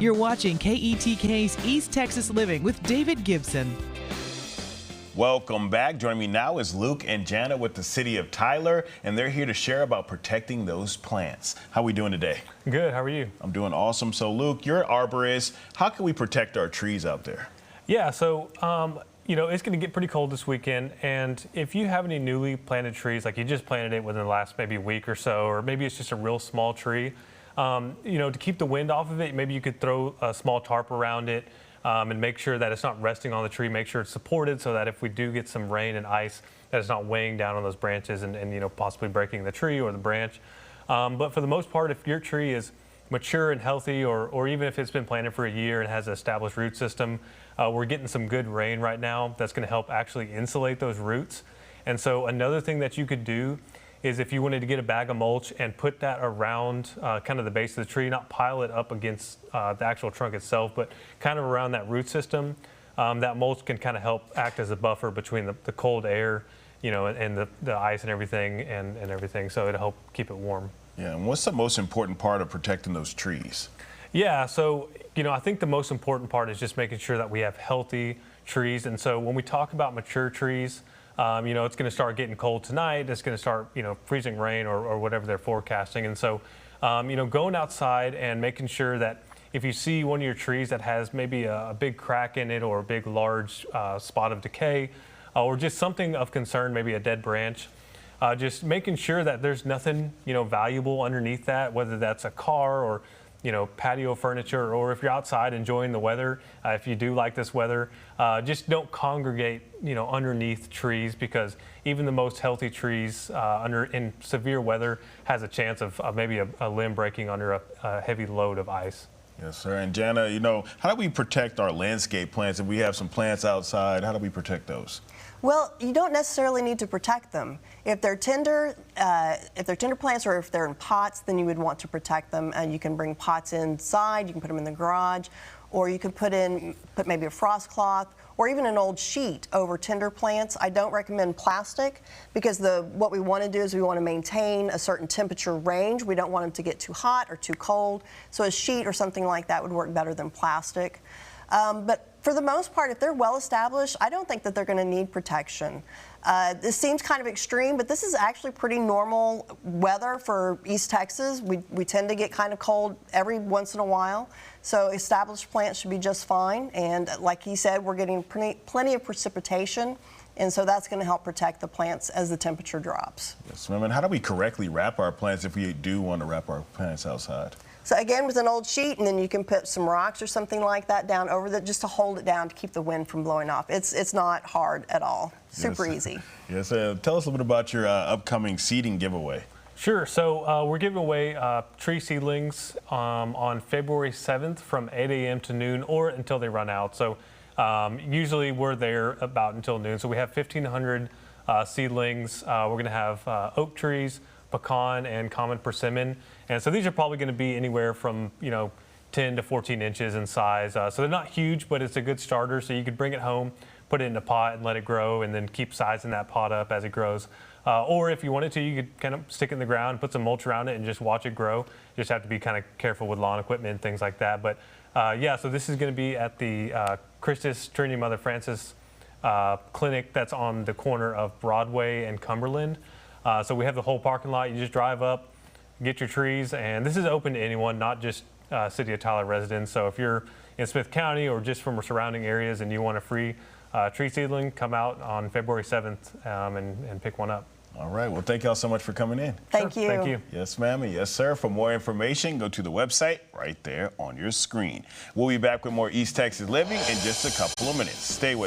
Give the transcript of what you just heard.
You're watching KETK's East Texas Living with David Gibson. Welcome back. Joining me now is Luke and Jana with the City of Tyler, and they're here to share about protecting those plants. How are we doing today? Good. How are you? I'm doing awesome. So, Luke, you're an arborist. How can we protect our trees out there? Yeah, so, it's going to get pretty cold this weekend, and if you have any newly planted trees, like you just planted it within the last maybe week or so, or maybe it's just a real small tree, to keep the wind off of it, maybe you could throw a small tarp around it and make sure that it's not resting on the tree, make sure it's supported so that if we do get some rain and ice, that it's not weighing down on those branches and possibly breaking the tree or the branch. But for the most part, if your tree is mature and healthy, or even if it's been planted for a year and has an established root system, we're getting some good rain right now that's going to help actually insulate those roots. And so another thing that you could do is if you wanted to get a bag of mulch and put that around kind of the base of the tree, not pile it up against the actual trunk itself, but kind of around that root system, that mulch can kind of help act as a buffer between the cold air, and the ice and everything, so it'll help keep it warm. Yeah, and what's the most important part of protecting those trees? Yeah, so, I think the most important part is just making sure that we have healthy trees. And so when we talk about mature trees, it's going to start getting cold tonight. It's going to start, freezing rain or whatever they're forecasting. And so, going outside and making sure that if you see one of your trees that has maybe a big crack in it or a big, large spot of decay or just something of concern, maybe a dead branch, just making sure that there's nothing, valuable underneath that, whether that's a car or patio furniture, or if you're outside enjoying the weather, if you do like this weather, just don't congregate, underneath trees, because even the most healthy trees in severe weather has a chance of maybe a limb breaking under a heavy load of ice. Yes, sir. And Jana, how do we protect our landscape plants? If we have some plants outside, how do we protect those? Well, you don't necessarily need to protect them. If they're tender plants, or if they're in pots, then you would want to protect them. And you can bring pots inside, you can put them in the garage, or you could put maybe a frost cloth or even an old sheet over tender plants. I don't recommend plastic, because what we want to do is we want to maintain a certain temperature range. We don't want them to get too hot or too cold. So a sheet or something like that would work better than plastic. But for the most part, if they're well established, I don't think that they're going to need protection. This seems kind of extreme, but this is actually pretty normal weather for East Texas. We tend to get kind of cold every once in a while. So established plants should be just fine. And like he said, we're getting plenty of precipitation. And so that's going to help protect the plants as the temperature drops. Yes, ma'am. And how do we correctly wrap our plants if we do want to wrap our plants outside? So again, with an old sheet, and then you can put some rocks or something like that down over that, just to hold it down to keep the wind from blowing off. It's not hard at all. Super easy. Yes, tell us a little bit about your upcoming seeding giveaway. Sure. So we're giving away tree seedlings on February 7th from 8 a.m. to noon, or until they run out. So usually we're there about until noon. So we have 1,500 seedlings. We're going to have oak trees, pecan, and common persimmon. And so these are probably going to be anywhere from 10 to 14 inches in size. So they're not huge, but it's a good starter. So you could bring it home, put it in a pot and let it grow, and then keep sizing that pot up as it grows. Or if you wanted to, you could kind of stick it in the ground, put some mulch around it, and just watch it grow. You just have to be kind of careful with lawn equipment and things like that. But yeah, so this is going to be at the Christus Trinity Mother Francis clinic that's on the corner of Broadway and Cumberland. So we have the whole parking lot. You just drive up, get your trees, and this is open to anyone, not just City of Tyler residents. So if you're in Smith County or just from surrounding areas and you want a free tree seedling, come out on February 7th and pick one up. All right. Well, thank y'all so much for coming in. Thank you. Thank you. Yes, ma'am, and yes, sir. For more information, go to the website right there on your screen. We'll be back with more East Texas Living in just a couple of minutes. Stay with us.